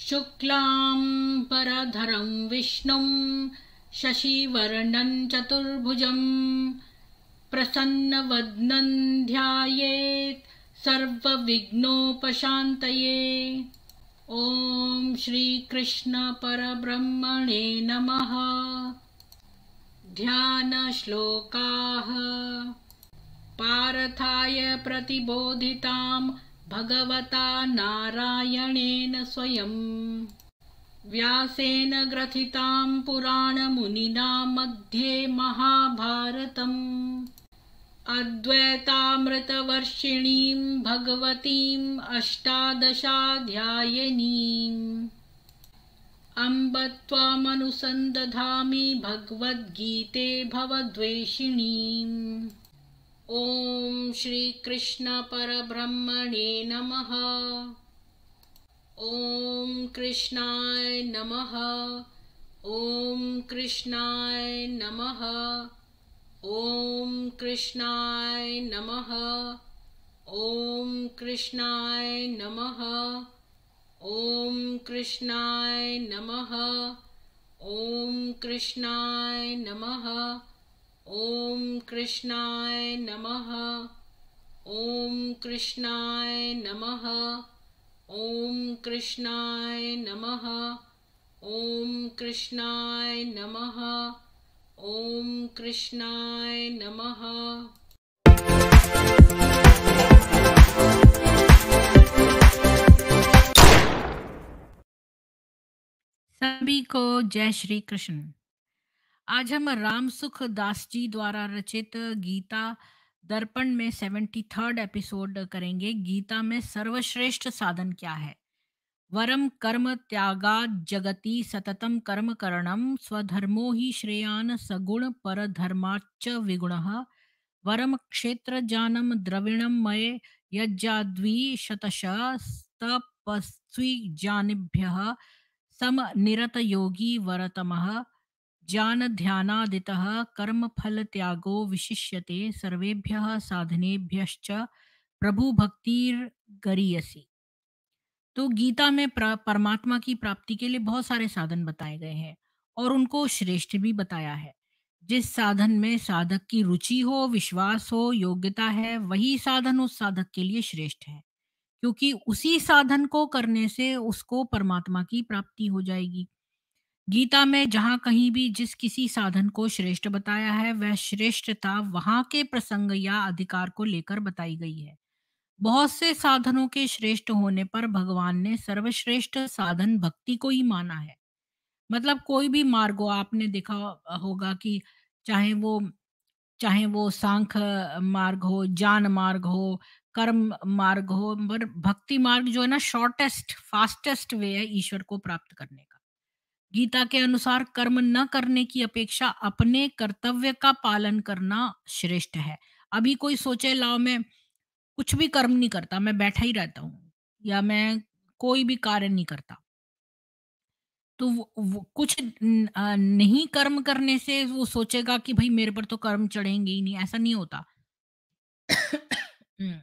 शुक्लां परधरं विष्णुं शशिवर्णं चतुर्भुजं प्रसन्नवदनं ध्यायेत् सर्वविघ्नोपशान्तये। ॐ श्रीकृष्ण परब्रह्मणे नमः। ध्यानश्लोकाः। पार्थाय प्रतिबोधितां भगवता नारायणेन स्वयं व्यासेन ग्रथितां पुराणमुनिना मध्ये महाभारतम् अद्वैतामृतवर्षिणीं भगवतीम् अष्टादशाध्यायिनीम् अम्ब त्वामनुसन्दधामि भगवद्गीते भवद्वेषिणीम्। ॐ श्रीकृष्ण परब्रह्मणे नमः। ॐ कृष्णाय नमः। ॐ कृष्णाय नमः। ॐ कृष्णाय नमः। ॐ कृष्णाय नमः। ॐ कृष्णाय नमः। ॐ कृष्णाय नमः। ॐ कृष्णाय नमः। ॐ कृष्णाय नमः। ॐ कृष्णाय नमः। ॐ कृष्णाय नमः। ॐ कृष्णाय नमः। सभी को जय श्री कृष्ण। आज हम राम सुख दास जी द्वारा रचित गीता दर्पण में 73rd एपिसोड करेंगे। गीता में सर्वश्रेष्ठ साधन क्या है? वरम कर्म त्यागा जगति सततम कर्म करणम स्वधर्मो ही श्रेयान सगुण पर धर्माच्च विगुणः वरम क्षेत्र जानम द्रविणम मये यज्जाद्वी शतशः तपस्वी जानिभ्यः सम निरत योगी वरतमः ज्ञान ध्यानादितः कर्म फल त्यागो विशिष्यते सर्वेभ्यः साधनेभ्यश्च प्रभु भक्तिर गरीयसी। तो गीता में परमात्मा की प्राप्ति के लिए बहुत सारे साधन बताए गए हैं और उनको श्रेष्ठ भी बताया है। जिस साधन में साधक की रुचि हो, विश्वास हो, योग्यता है, वही साधन उस साधक के लिए श्रेष्ठ है, क्योंकि उसी साधन को करने से उसको परमात्मा की प्राप्ति हो जाएगी। गीता में जहाँ कहीं भी जिस किसी साधन को श्रेष्ठ बताया है, वह श्रेष्ठता वहाँ के प्रसंग या अधिकार को लेकर बताई गई है। बहुत से साधनों के श्रेष्ठ होने पर भगवान ने सर्वश्रेष्ठ साधन भक्ति को ही माना है। मतलब कोई भी मार्ग हो, आपने देखा होगा कि चाहे वो चाहे वो सांख्य मार्ग हो, ज्ञान मार्ग हो, कर्म मार्ग हो, पर भक्ति मार्ग जो है ना, शॉर्टेस्ट फास्टेस्ट वे है ईश्वर को प्राप्त करने का। गीता के अनुसार कर्म न करने की अपेक्षा अपने कर्तव्य का पालन करना श्रेष्ठ है। अभी कोई सोचे, लाओ मैं कुछ भी कर्म नहीं करता, मैं बैठा ही रहता हूँ या मैं कोई भी कार्य नहीं करता, तो वो कुछ नहीं कर्म करने से वो सोचेगा कि भाई मेरे पर तो कर्म चढ़ेंगे ही नहीं, ऐसा नहीं होता। हम्म,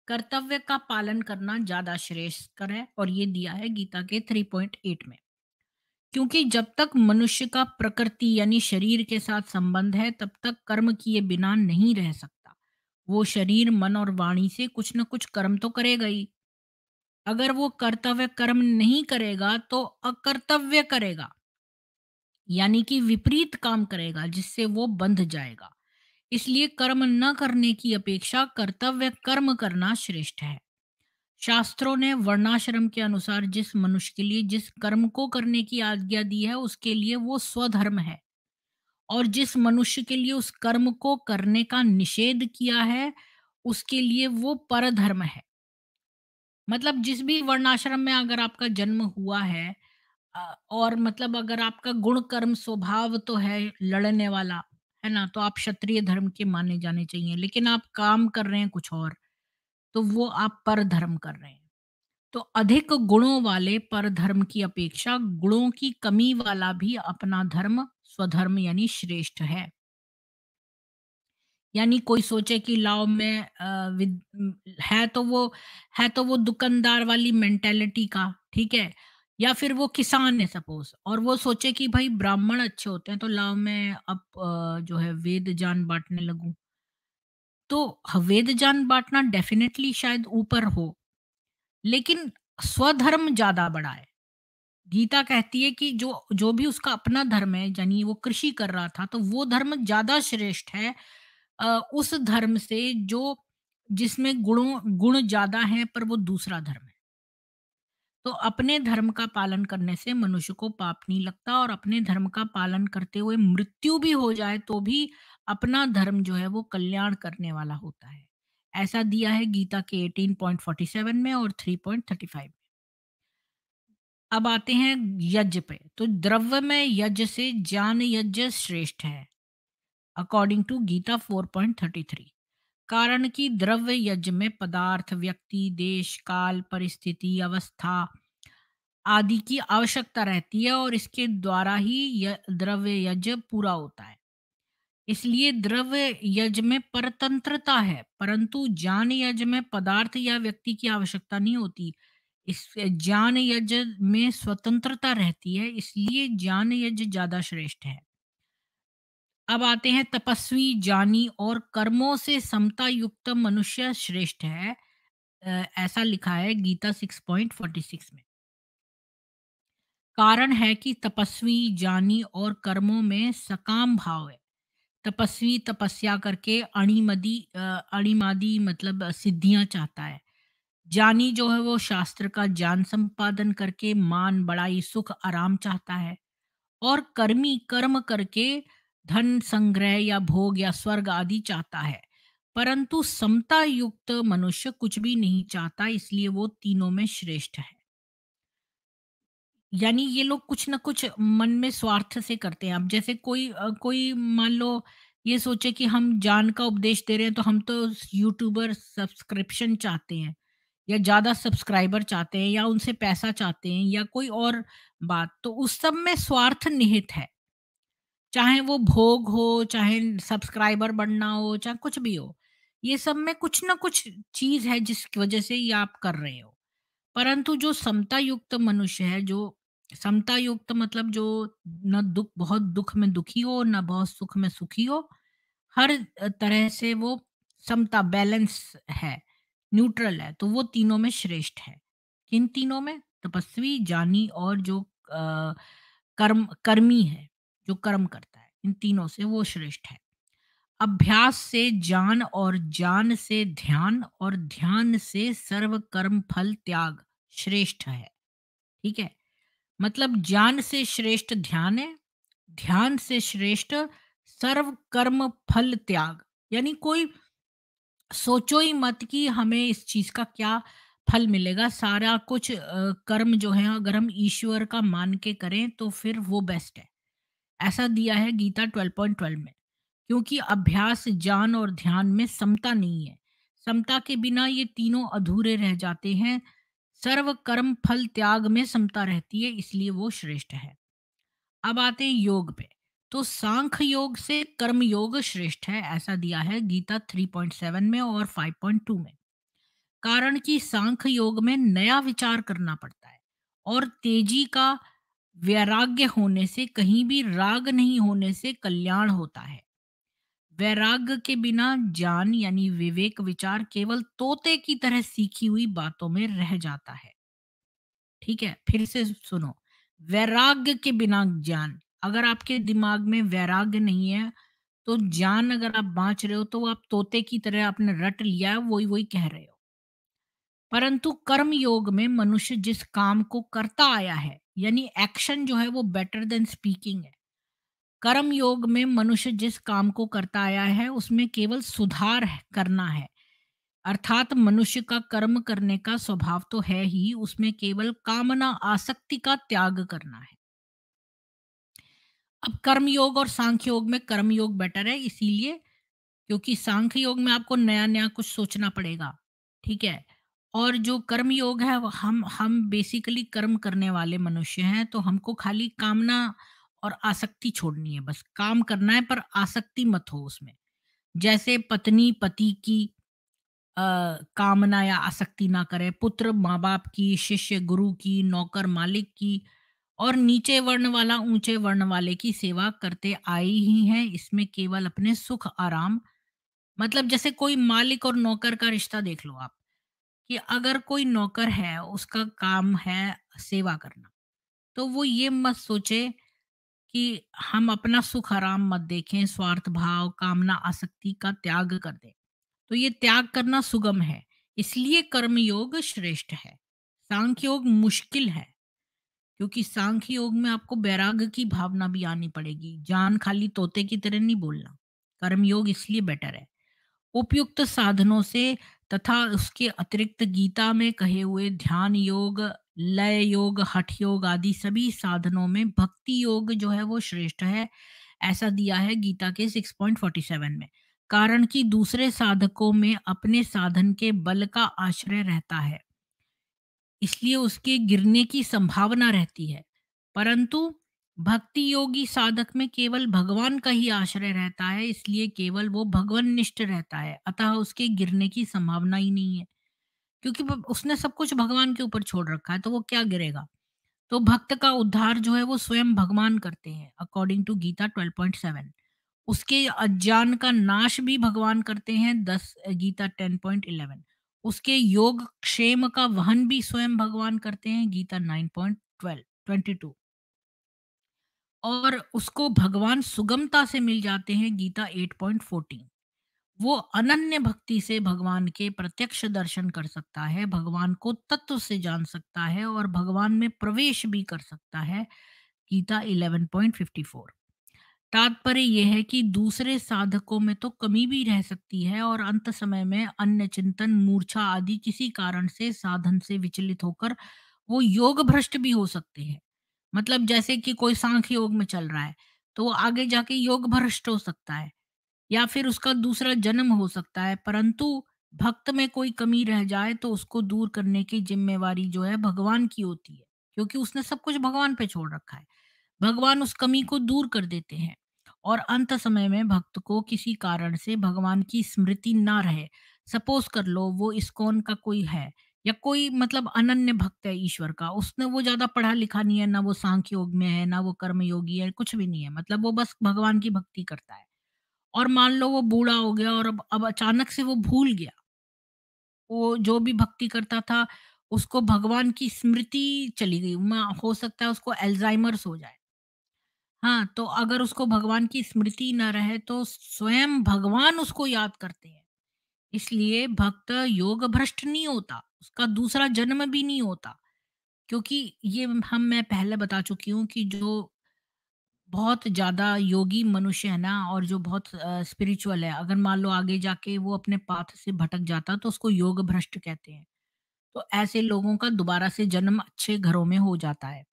कर्तव्य का पालन करना ज्यादा श्रेष्ठ है और ये दिया है गीता के 3.8 में। क्योंकि जब तक मनुष्य का प्रकृति यानी शरीर के साथ संबंध है, तब तक कर्म किए बिना नहीं रह सकता। वो शरीर, मन और वाणी से कुछ न कुछ कर्म तो करेगा ही। अगर वो कर्तव्य कर्म नहीं करेगा तो अकर्तव्य करेगा, यानी कि विपरीत काम करेगा, जिससे वो बंध जाएगा। इसलिए कर्म न करने की अपेक्षा कर्तव्य कर्म करना श्रेष्ठ है। शास्त्रों ने वर्णाश्रम के अनुसार जिस मनुष्य के लिए जिस कर्म को करने की आज्ञा दी है, उसके लिए वो स्वधर्म है, और जिस मनुष्य के लिए उस कर्म को करने का निषेध किया है, उसके लिए वो परधर्म है। मतलब जिस भी वर्णाश्रम में अगर आपका जन्म हुआ है, और मतलब अगर आपका गुण कर्म स्वभाव तो है लड़ने वाला, है ना, तो आप क्षत्रिय धर्म के माने जाने चाहिए। लेकिन आप काम कर रहे हैं कुछ और, तो वो आप पर धर्म कर रहे हैं। तो अधिक गुणों वाले पर धर्म की अपेक्षा गुणों की कमी वाला भी अपना धर्म स्वधर्म यानी श्रेष्ठ है। यानी कोई सोचे कि लाओ मैं है तो वो दुकानदार वाली मेंटेलिटी का, ठीक है, या फिर वो किसान है सपोज, और वो सोचे कि भाई ब्राह्मण अच्छे होते हैं तो लाओ मैं अब जो है वेद ज्ञान बांटने लगूं। तो वेद ज्ञान बांटना डेफिनेटली शायद ऊपर हो, लेकिन स्वधर्म ज्यादा बड़ा है। गीता कहती है कि जो जो भी उसका अपना धर्म है, यानी वो कृषि कर रहा था, तो वो धर्म ज्यादा श्रेष्ठ है उस धर्म से जो जिसमें गुण ज्यादा है पर वो दूसरा धर्म है। तो अपने धर्म का पालन करने से मनुष्य को पाप नहीं लगता, और अपने धर्म का पालन करते हुए मृत्यु भी हो जाए तो भी अपना धर्म जो है वो कल्याण करने वाला होता है। ऐसा दिया है गीता के 18.47 में और 3.35 में। अब आते हैं यज्ञ पे। तो द्रव्य में यज्ञ से ज्ञान यज्ञ श्रेष्ठ है, अकॉर्डिंग टू गीता 4.33। कारण कि द्रव्य यज्ञ में पदार्थ, व्यक्ति, देश, काल, परिस्थिति, अवस्था आदि की आवश्यकता रहती है, और इसके द्वारा ही द्रव्य यज्ञ पूरा होता है। इसलिए द्रव्य यज्ञ में परतंत्रता है, परंतु ज्ञान यज्ञ में पदार्थ या व्यक्ति की आवश्यकता नहीं होती। इस ज्ञान यज्ञ में स्वतंत्रता रहती है, इसलिए ज्ञान यज्ञ ज्यादा श्रेष्ठ है। अब आते हैं तपस्वी, ज्ञानी और कर्मों से समता युक्त मनुष्य श्रेष्ठ है। ऐसा लिखा है गीता 6.46 में। कारण है कि तपस्वी, ज्ञानी और कर्मों में सकाम भाव है। तपस्वी तपस्या करके अणिमादी मतलब सिद्धियां चाहता है। ज्ञानी जो है वो शास्त्र का ज्ञान संपादन करके मान, बड़ाई, सुख, आराम चाहता है। और कर्मी कर्म करके धन संग्रह या भोग या स्वर्ग आदि चाहता है। परंतु समता युक्त मनुष्य कुछ भी नहीं चाहता, इसलिए वो तीनों में श्रेष्ठ है। यानी ये लोग कुछ ना कुछ मन में स्वार्थ से करते हैं। अब जैसे कोई मान लो ये सोचे कि हम ज्ञान का उपदेश दे रहे हैं, तो हम तो यूट्यूबर सब्सक्रिप्शन चाहते हैं, या ज़्यादा सब्सक्राइबर चाहते हैं, या उनसे पैसा चाहते हैं, या कोई और बात। तो उस सब में स्वार्थ निहित है। चाहे वो भोग हो, चाहे सब्सक्राइबर बढ़ना हो, चाहे कुछ भी हो। ये सब में कुछ ना कुछ चीज़ है जिसकी वजह से ये आप कर रहे हो। परंतु जो समता युक्त मनुष्य है, जो समता युक्त मतलब जो न बहुत दुख में दुखी हो, न बहुत सुख में सुखी हो, हर तरह से वो समता बैलेंस है, न्यूट्रल है, तो वो तीनों में श्रेष्ठ है। किन तीनों में? तपस्वी, ज्ञानी और जो कर्मी है, जो कर्म करता है, इन तीनों से वो श्रेष्ठ है। अभ्यास से ज्ञान और ज्ञान से ध्यान और ध्यान से सर्व कर्म फल त्याग श्रेष्ठ है। ठीक है? मतलब ज्ञान से श्रेष्ठ ध्यान है, ध्यान से श्रेष्ठ सर्व कर्म फल त्याग। यानी कोई सोचो ही मत कि हमें इस चीज का क्या फल मिलेगा। सारा कुछ कर्म जो है अगर हम ईश्वर का मान के करें तो फिर वो बेस्ट है। ऐसा दिया है गीता 12.12 में। क्योंकि अभ्यास, ज्ञान और ध्यान में समता नहीं है। समता के बिना ये तीनों अधूरे रह जाते हैं। सर्व कर्म फल त्याग में समता रहती है, इसलिए वो श्रेष्ठ है। अब आते हैं योग पे। तो सांख्य योग से कर्म योग श्रेष्ठ है, ऐसा दिया है गीता 3.7 में और 5.2 में। कारण कि सांख्य योग में नया विचार करना पड़ता है, और तेजी का वैराग्य होने से, कहीं भी राग नहीं होने से कल्याण होता है। वैराग्य के बिना ज्ञान यानी विवेक विचार केवल तोते की तरह सीखी हुई बातों में रह जाता है। ठीक है, फिर से सुनो। वैराग्य के बिना ज्ञान, अगर आपके दिमाग में वैराग्य नहीं है तो ज्ञान अगर आप बांच रहे हो तो वो आप तोते की तरह आपने रट लिया है, वही वही कह रहे हो। परंतु कर्म योग में मनुष्य जिस काम को करता आया है, यानी एक्शन जो है वो बेटर देन स्पीकिंग है। कर्म योग में मनुष्य जिस काम को करता आया है उसमें केवल सुधार करना है। अर्थात मनुष्य का कर्म करने का स्वभाव तो है ही, उसमें केवल कामना आसक्ति का त्याग करना है। अब कर्म योग और सांख्य योग में कर्म योग बेटर है, इसीलिए क्योंकि सांख्य योग में आपको नया नया कुछ सोचना पड़ेगा। ठीक है? और जो कर्म योग है वो हम बेसिकली कर्म करने वाले मनुष्य हैं, तो हमको खाली कामना और आसक्ति छोड़नी है। बस काम करना है पर आसक्ति मत हो उसमें। जैसे पत्नी पति की, कामना या आसक्ति ना करे, पुत्र माँ-बाप की, शिष्य गुरु की, नौकर मालिक की और नीचे वर्ण वाला ऊँचे वर्ण वाले की सेवा करते आए ही हैं। इसमें केवल अपने सुख आराम, मतलब जैसे कोई मालिक और नौकर का रिश्ता देख लो आप, कि अगर कोई नौकर है, उसका काम है सेवा करना, तो वो ये मत सोचे कि हम अपना सुख आराम मत देखें, स्वार्थ भाव, कामना, आसक्ति का त्याग कर दें। तो ये त्याग करना सुगम है, इसलिए कर्म योग श्रेष्ठ है। सांख्य योग मुश्किल है, क्योंकि सांख्य योग में आपको वैराग्य की भावना भी आनी पड़ेगी। जान खाली तोते की तरह नहीं बोलना। कर्म योग इसलिए बेटर है। उपयुक्त साधनों से तथा उसके अतिरिक्त गीता में कहे हुए ध्यान योग, लय योग, हठ योग आदि सभी साधनों में भक्ति योग जो है वो श्रेष्ठ है। ऐसा दिया है गीता के 6.47 में। कारण कि दूसरे साधकों में अपने साधन के बल का आश्रय रहता है, इसलिए उसके गिरने की संभावना रहती है। परंतु भक्ति योगी साधक में केवल भगवान का ही आश्रय रहता है, इसलिए केवल वो भगवान-निष्ठ रहता है, अतः उसके गिरने की संभावना ही नहीं है। क्योंकि उसने सब कुछ भगवान के ऊपर छोड़ रखा है, तो वो क्या गिरेगा। तो भक्त का उद्धार जो है वो स्वयं भगवान करते हैं, अकॉर्डिंग टू गीता 12.7। उसके अज्ञान का नाश भी भगवान करते हैं, 10 गीता 10.11। उसके योग क्षेम का वहन भी स्वयं भगवान करते हैं, गीता 9.12 22। और उसको भगवान सुगमता से मिल जाते हैं, गीता 8.14। वो अनन्य भक्ति से भगवान के प्रत्यक्ष दर्शन कर सकता है, भगवान को तत्व से जान सकता है और भगवान में प्रवेश भी कर सकता है, गीता 11.54। तात्पर्य यह है कि दूसरे साधकों में तो कमी भी रह सकती है और अंत समय में अन्य चिंतन, मूर्छा आदि किसी कारण से साधन से विचलित होकर वो योग भ्रष्ट भी हो सकते हैं। मतलब जैसे कि कोई सांख्य योग में चल रहा है, तो वो आगे जाके योग भ्रष्ट हो सकता है या फिर उसका दूसरा जन्म हो सकता है। परंतु भक्त में कोई कमी रह जाए तो उसको दूर करने की जिम्मेवारी जो है भगवान की होती है, क्योंकि उसने सब कुछ भगवान पे छोड़ रखा है। भगवान उस कमी को दूर कर देते हैं और अंत समय में भक्त को किसी कारण से भगवान की स्मृति ना रहे, सपोज कर लो वो इस्कॉन का कोई है या कोई मतलब अनन्य भक्त है ईश्वर का, उसने वो ज्यादा पढ़ा लिखा नहीं है, ना वो सांख्य योग में है, ना वो कर्म योगी है, कुछ भी नहीं है, मतलब वो बस भगवान की भक्ति करता है। और मान लो वो बूढ़ा हो गया और अब अचानक से वो भूल गया, वो जो भी भक्ति करता था उसको भगवान की स्मृति चली गई, हो सकता है उसको एल्जाइमर्स हो जाए। हाँ, तो अगर उसको भगवान की स्मृति ना रहे तो स्वयं भगवान उसको याद करते हैं। इसलिए भक्त योग भ्रष्ट नहीं होता, उसका दूसरा जन्म भी नहीं होता। क्योंकि ये मैं पहले बता चुकी हूँ कि जो बहुत ज़्यादा योगी मनुष्य है ना और जो बहुत स्पिरिचुअल है, अगर मान लो आगे जाके वो अपने पाथ से भटक जाता तो उसको योग भ्रष्ट कहते हैं। तो ऐसे लोगों का दोबारा से जन्म अच्छे घरों में हो जाता है,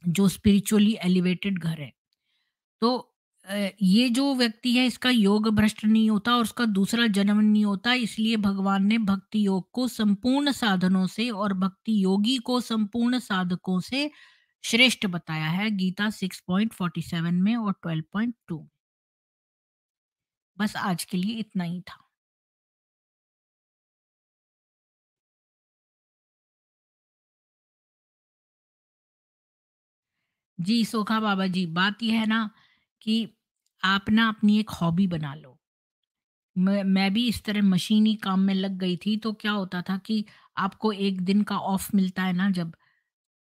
जो स्पिरिचुअली एलिवेटेड घर है। तो ये जो व्यक्ति है इसका योग भ्रष्ट नहीं होता और उसका दूसरा जन्म नहीं होता, इसलिए भगवान ने भक्ति योग को संपूर्ण साधनों से और भक्ति योगी को संपूर्ण साधकों से श्रेष्ठ बताया है, गीता 6.47 में और 12.2 में। बस आज के लिए इतना ही था। जी सोखा बाबा जी, बात यह है ना कि आप ना अपनी एक हॉबी बना लो। मैं भी इस तरह मशीनी काम में लग गई थी, तो क्या होता था कि आपको एक दिन का ऑफ मिलता है ना जब,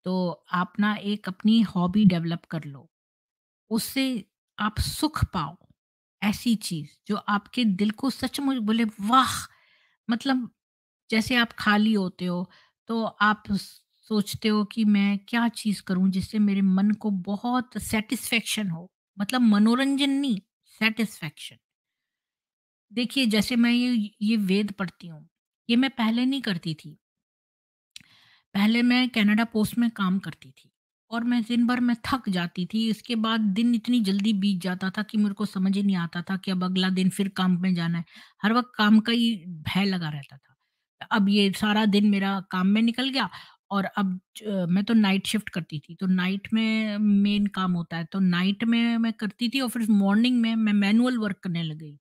तो आप ना एक अपनी हॉबी डेवलप कर लो। उससे आप सुख पाओ। ऐसी चीज़ जो आपके दिल को सचमुच बोले वाह! मतलब जैसे आप खाली होते हो तो आप सोचते हो कि मैं क्या चीज़ करूँ जिससे मेरे मन को बहुत सैटिस्फैक्शन हो। मतलब मनोरंजन नहीं, सैटिस्फैक्शन। देखिए जैसे मैं ये वेद पढ़ती हूँ, ये मैं पहले नहीं करती थी। पहले मैं कनाडा पोस्ट में काम करती थी और मैं दिन भर में थक जाती थी। इसके बाद दिन इतनी जल्दी बीत जाता था कि मेरे को समझ ही नहीं आता था कि अब अगला दिन फिर काम में जाना है। हर वक़्त काम का ही भय लगा रहता था। अब ये सारा दिन मेरा काम में निकल गया और अब मैं तो नाइट शिफ्ट करती थी, तो नाइट में मेन काम होता है, तो नाइट में मैं करती थी और फिर मॉर्निंग में मैं मैनुअल वर्क करने लग गई थी।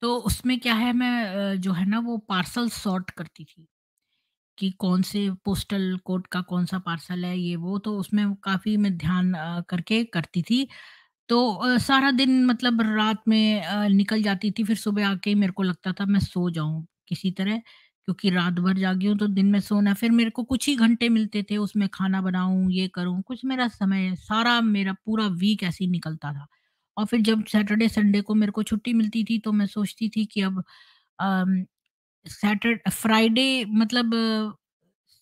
तो उसमें क्या है, मैं जो है ना वो पार्सल सॉर्ट करती थी कि कौन से पोस्टल कोड का कौन-सा पार्सल है, ये वो, तो उसमें काफ़ी मैं ध्यान करके करती थी। तो सारा दिन मतलब रात में निकल जाती थी, फिर सुबह आके मेरे को लगता था मैं सो जाऊँ किसी तरह, क्योंकि रात भर जागी हूँ तो दिन में सोना, फिर मेरे को कुछ ही घंटे मिलते थे, उसमें खाना बनाऊँ, ये करूँ, कुछ मेरा समय सारा मेरा पूरा वीक ऐसे ही निकलता था। और फिर जब सैटरडे संडे को मेरे को छुट्टी मिलती थी तो मैं सोचती थी कि अब अम, फ्राइडे मतलब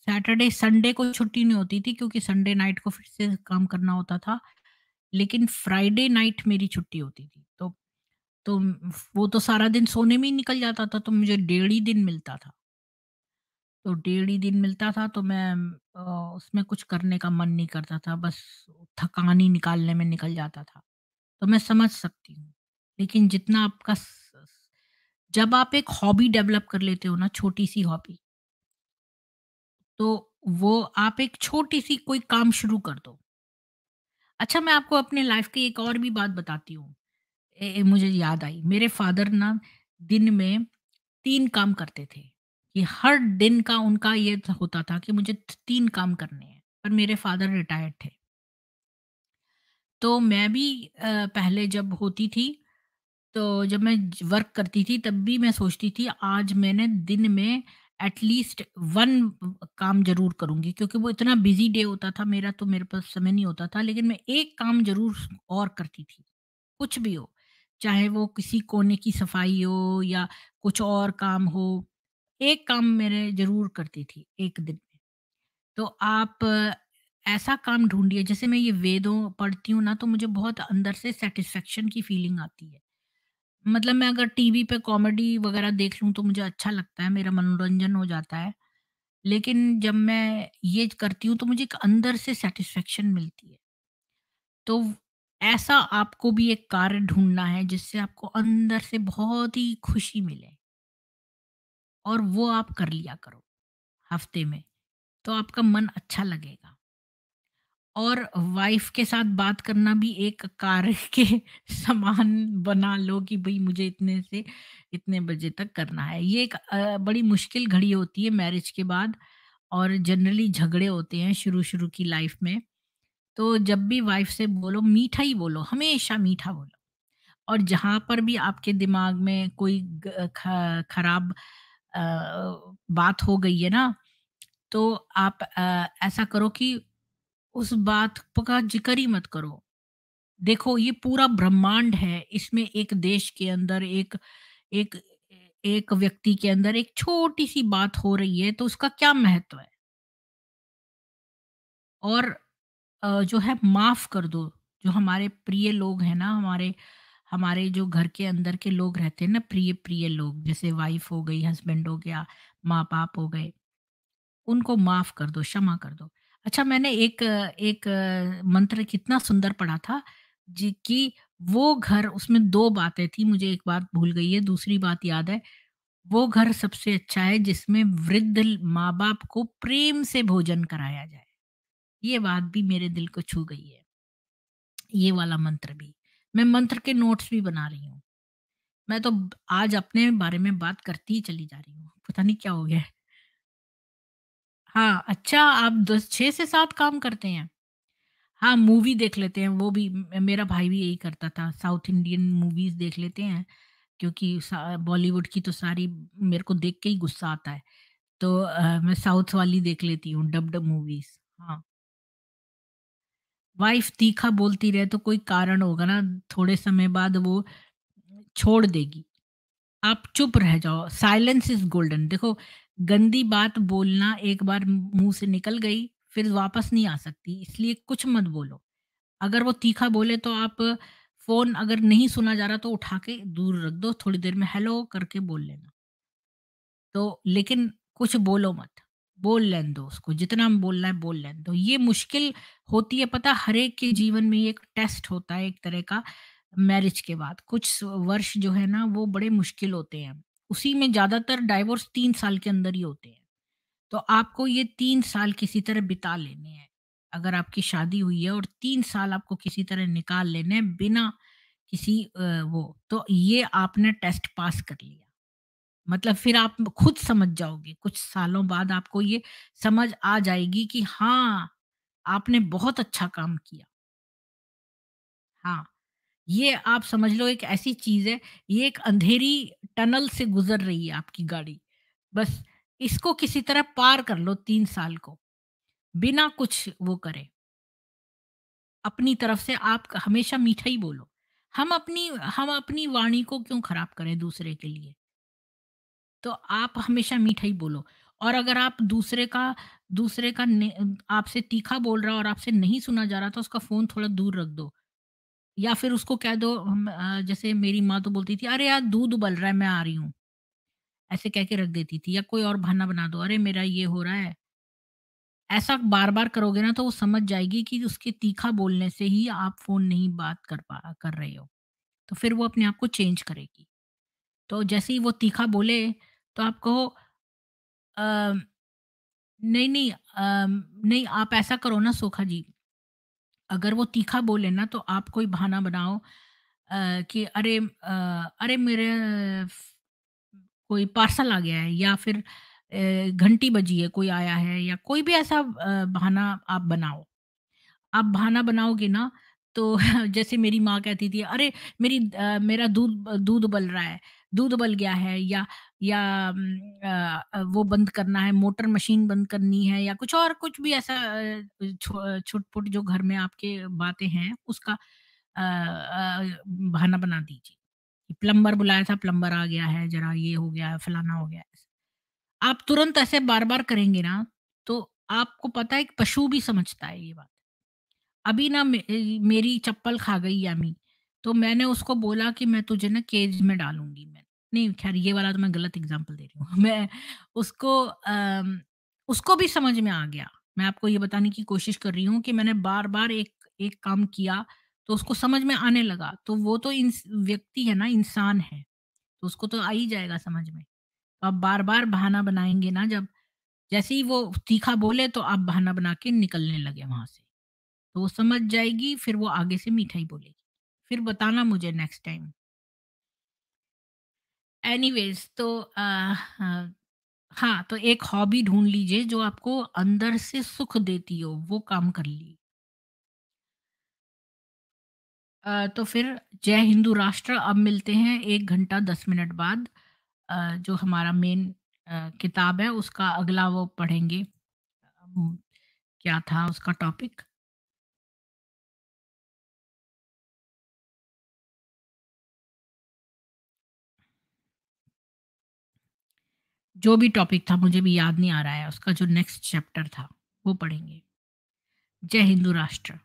सैटरडे संडे को छुट्टी नहीं होती थी, क्योंकि संडे नाइट को फिर से काम करना होता था। लेकिन फ्राइडे नाइट मेरी छुट्टी होती थी। वो तो सारा दिन सोने में ही निकल जाता था, तो मुझे डेढ़ ही दिन मिलता था। तो डेढ़ ही दिन मिलता था तो मैं उसमें कुछ करने का मन नहीं करता था, बस थकान ही निकालने में निकल जाता था। तो मैं समझ सकती हूँ। लेकिन जितना आपका जब आप एक हॉबी डेवलप कर लेते हो ना, छोटी-सी हॉबी, तो वो आप एक छोटी-सी कोई काम शुरू कर दो। अच्छा, मैं आपको अपने लाइफ़ की एक और भी बात बताती हूँ। मुझे याद आई, मेरे फादर ना दिन में 3 काम करते थे, कि हर दिन का उनका ये होता था कि मुझे 3 काम करने हैं, पर मेरे फादर रिटायर्ड थे। तो मैं भी पहले जब होती थी, तो जब मैं वर्क करती थी तब भी मैं सोचती थी आज मैंने दिन में एटलीस्ट 1 काम ज़रूर करूँगी, क्योंकि वो इतना बिज़ी डे होता था मेरा, तो मेरे पास समय नहीं होता था, लेकिन मैं एक काम ज़रूर और करती थी। कुछ भी हो, चाहे वो किसी कोने की सफाई हो या कुछ और काम हो, एक काम मेरे ज़रूर करती थी एक दिन में। तो आप ऐसा काम ढूँढिए, जैसे मैं ये वेदों पढ़ती हूँ ना, तो मुझे बहुत अंदर से सैटिस्फैक्शन की फीलिंग आती है। मतलब मैं अगर टीवी पे कॉमेडी वगैरह देख लूँ तो मुझे अच्छा लगता है, मेरा मनोरंजन हो जाता है। लेकिन जब मैं ये करती हूँ तो मुझे एक अंदर से सैटिस्फैक्शन मिलती है। तो ऐसा आपको भी एक कार्य ढूँढना है जिससे आपको अंदर से बहुत ही खुशी मिले, और वो आप कर लिया करो हफ्ते में, तो आपका मन अच्छा लगेगा। और वाइफ़ के साथ बात करना भी एक कार्य के समान बना लो कि भई मुझे इतने से इतने बजे तक करना है। ये एक बड़ी मुश्किल घड़ी होती है मैरिज के बाद, और जनरली झगड़े होते हैं शुरू-शुरू की लाइफ़ में। तो जब भी वाइफ़ से बोलो, मीठा ही बोलो, हमेशा मीठा बोलो। और जहाँ पर भी आपके दिमाग में कोई खराब बात हो गई है ना, तो आप ऐसा करो कि उस बात का जिक्र ही मत करो। देखो, ये पूरा ब्रह्मांड है, इसमें एक देश के अंदर एक एक व्यक्ति के अंदर एक छोटी-सी बात हो रही है, तो उसका क्या महत्व है? और जो है माफ़ कर दो। जो हमारे प्रिय लोग हैं ना, हमारे हमारे जो घर के अंदर के लोग रहते हैं ना, प्रिय-प्रिय लोग, जैसे वाइफ़ हो गई, हस्बैंड हो गया, माँ-बाप हो गए, उनको माफ़ कर दो, क्षमा कर दो। अच्छा, मैंने एक मंत्र कितना सुंदर पढ़ा था जी, कि वो घर, उसमें 2 बातें थी, मुझे एक बात भूल गई है, दूसरी बात याद है। वो घर सबसे अच्छा है जिसमें वृद्ध माँ-बाप को प्रेम से भोजन कराया जाए। ये बात भी मेरे दिल को छू गई है, ये वाला मंत्र भी। मैं मंत्र के नोट्स भी बना रही हूँ। मैं तो आज अपने बारे में बात करती ही चली जा रही हूँ। पता नहीं क्या हो गया है। हाँ, अच्छा, आप 10 6 से 7 काम करते हैं? हाँ, मूवी देख लेते हैं, वो भी मेरा भाई भी यही करता था, साउथ इंडियन मूवीज़ देख लेते हैं, क्योंकि बॉलीवुड की तो सारी मेरे को देख के ही गुस्सा आता है। तो मैं साउथ वाली देख लेती हूँ, डब्ड मूवीज़। हाँ, वाइफ़ तीखा बोलती रहे तो कोई कारण होगा ना, थोड़े समय बाद वो छोड़ देगी। आप चुप रह जाओ, साइलेंस इज़ गोल्डन। देखो, गंदी बात बोलना एक बार मुँह से निकल गई, फिर वापस नहीं आ सकती, इसलिए कुछ मत बोलो। अगर वो तीखा बोले तो आप फ़ोन, अगर नहीं सुना जा रहा तो उठा के दूर रख दो, थोड़ी देर में हेलो करके बोल लेना। तो लेकिन कुछ बोलो मत, बोल लेने दो उसको, जितना बोलना है बोल लेने दो। ये मुश्किल होती है, पता, हर एक के जीवन में ये एक टेस्ट होता है एक तरह का, मैरिज के बाद। कुछ वर्ष जो है ना वो बड़े मुश्किल होते हैं। उसी में ज़्यादातर डाइवोर्स 3 साल के अंदर ही होते हैं। तो आपको ये 3 साल किसी तरह बिता लेने हैं। अगर आपकी शादी हुई है और 3 साल आपको किसी तरह निकाल लेने हैं बिना किसी वो, तो ये आपने टेस्ट पास कर लिया। मतलब फिर आप खुद समझ जाओगे, कुछ सालों बाद आपको ये समझ आ जाएगी कि हाँ, आपने बहुत अच्छा काम किया। हाँ, ये आप समझ लो एक ऐसी चीज़ है, ये एक अंधेरी टनल से गुज़र रही है आपकी गाड़ी। बस इसको किसी तरह पार कर लो 3 साल को, बिना कुछ वो करे। अपनी तरफ से आप हमेशा मीठा ही बोलो। हम अपनी वाणी को क्यों खराब करें दूसरे के लिए? तो आप हमेशा मीठा ही बोलो। और अगर आप दूसरे का आपसे तीखा बोल रहा है और आपसे नहीं सुना जा रहा, तो उसका फ़ोन थोड़ा दूर रख दो। या फिर उसको कह दो, जैसे मेरी माँ तो बोलती थी, "अरे यार दूध उबल रहा है, मैं आ रही हूँ।" ऐसे कह के रख देती थी, या कोई और बहाना बना दो, "अरे मेरा ये हो रहा है।" ऐसा बार-बार करोगे ना, तो वो समझ जाएगी कि उसके तीखा बोलने से ही आप फ़ोन नहीं बात कर रहे हो। तो फिर वो अपने आप को चेंज करेगी। तो जैसे ही वो तीखा बोले, तो आप कहो, अ, "नहीं, नहीं, नहीं, आप ऐसा करो ना सोखा जी।" अगर वो तीखा बोले ना, तो आप कोई बहाना बनाओ, कि अरे मेरे फ कोई पार्सल आ गया है, या फिर घंटी बजी है, कोई आया है, या कोई भी ऐसा बहाना आप बनाओ। आप बहाना बनाओगे ना, तो जैसे मेरी माँ कहती थी, "अरे मेरा दूध दूध उबल रहा है, दूध उबल गया है", या वो बंद करना है, मोटर मशीन बंद करनी है, या कुछ और कुछ भी ऐसा छुट-पुट जो घर में आपके बातें हैं, उसका बहाना बना दीजिए। कि प्लम्बर बुलाया था, प्लम्बर आ गया है, ज़रा ये हो गया है, फलाना हो गया है। आप तुरंत ऐसे बार-बार करेंगे ना, तो आपको पता है कि पशु भी समझता है ये बात। अभी ना मेरी चप्पल खा गई यामी, तो मैंने उसको बोला कि मैं तुझे ना केज में डालूँगी मैं। नहीं, ख़ैर ये वाला तो मैं गलत एग्ज़ाम्पल दे रही हूँ। मैं उसको उसको भी समझ में आ गया। मैं आपको ये बताने की कोशिश कर रही हूँ कि मैंने बार-बार एक एक काम किया, तो उसको समझ में आने लगा। तो वो तो व्यक्ति है ना, इंसान है, तो उसको तो आ ही जाएगा समझ में। तो आप बार-बार बहाना बनाएँगे ना, जब जैसे ही वो तीखा बोले, तो आप बहाना बना के निकलने लगे वहाँ से। तो वो समझ जाएगी, फिर वो आगे से मीठा ही बोलेगी। फिर बताना मुझे नेक्स्ट टाइम। एनीवेज़, तो हाँ, तो एक हॉबी ढूँढ लीजिए जो आपको अंदर से सुख देती हो, वो काम कर ली। तो फिर जय हिंदू राष्ट्र, अब मिलते हैं 1 घंटा 10 मिनट बाद। जो हमारा मेन किताब है, उसका अगला वो पढ़ेंगे। क्या था उसका टॉपिक? जो भी टॉपिक था मुझे भी याद नहीं आ रहा है, उसका जो नेक्स्ट चैप्टर था, वो पढ़ेंगे। जय हिंदू राष्ट्र।